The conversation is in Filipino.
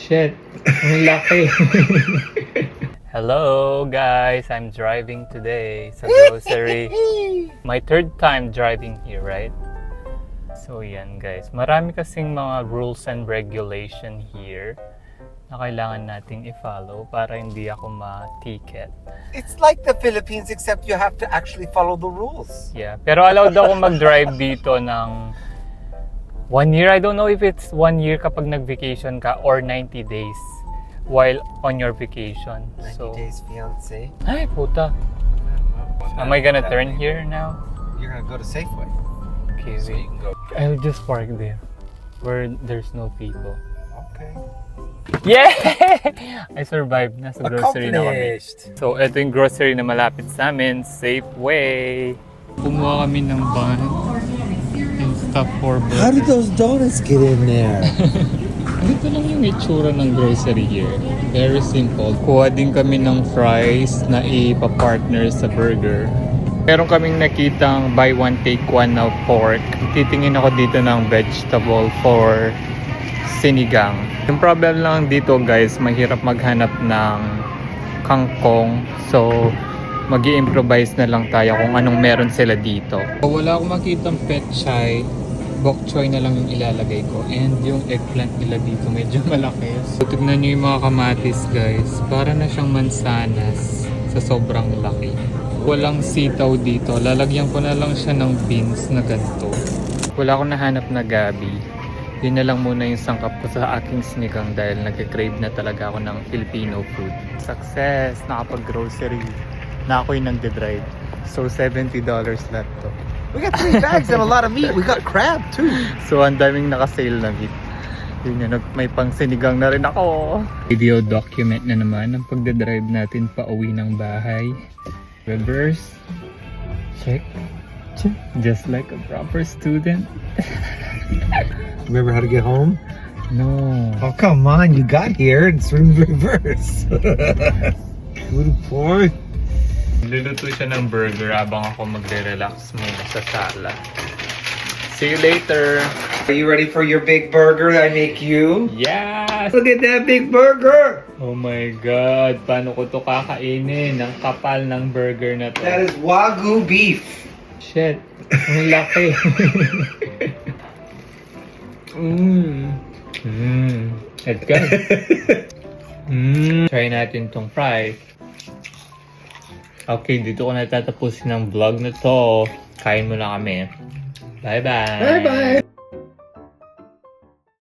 Shit, ang laki. Hello guys, I'm driving today sa grocery. My third time driving here, right? So yan guys, marami kasing mga rules and regulation here na kailangan nating i-follow para hindi ako ma-ticket. It's like the Philippines except you have to actually follow the rules. Yeah, pero allowed ako mag-drive dito ng 1 year. I don't know if it's 1 year kapag nag-vacation ka or 90 days while on your vacation. 90 days fiancé. Ay, puta. Am I gonna turn here now? You're gonna go to Safeway. Okay, So wait. you can go. I'll just park there where there's no people. Okay. Yeah! I survived. Nasa grocery na kami. Accomplished. So, ito yung grocery na malapit sa amin, Safeway. Kumuha kami ng bun and stuff for burger. How did those donuts get in there? Dito lang yung itsura ng grocery here. Very simple. Kuha din kami ng fries na ipa-partner sa burger. Meron kaming nakitang buy one take one na pork. Titingin ako dito ng vegetable for sinigang. Yung problem lang dito guys, mahirap maghanap ng kangkong. So, mag-i-improvise na lang tayo kung anong meron sila dito. Wala akong makitang pechay. Bok choy na lang yung ilalagay ko. And yung eggplant nila dito medyo malaki. So, tignan nyo yung mga kamatis guys. Para na siyang mansanas sa sobrang laki. Walang sitaw dito. Lalagyan ko na lang siya ng beans na ganito. Wala akong nahanap na gabi. Yun na lang muna yung sangkap ko sa aking sinigang dahil nagka-crave na talaga ako ng Filipino food. Success! Nakapag-grocery. Na ako yung nagde-drive. So, $70 lahat to. We got 3 bags and a lot of meat. We got crab too. So, ang daming naka-sale na meat. Yun yun, may pang sinigang na rin ako. Video document na naman ang pagdadrive natin pa uwi ng bahay. Reverse. Check. Check. Just like a proper student. Remember how to get home? No. Oh, come on. You got here. It's in reverse. Good boy. Luluto siya ng burger habang ako magre-relax muna sa sala. See you later. Are you ready for your big burger that I make you? Yes! Look at that big burger. Oh my God! Paano ko to kakainin? Ang kapal ng burger na to. That is Wagyu beef. Shit! Ang laki! It's good. Try natin tong fries. Okay, dito ko natatapusin ang vlog na to. Kain muna kami. Bye-bye! Bye-bye!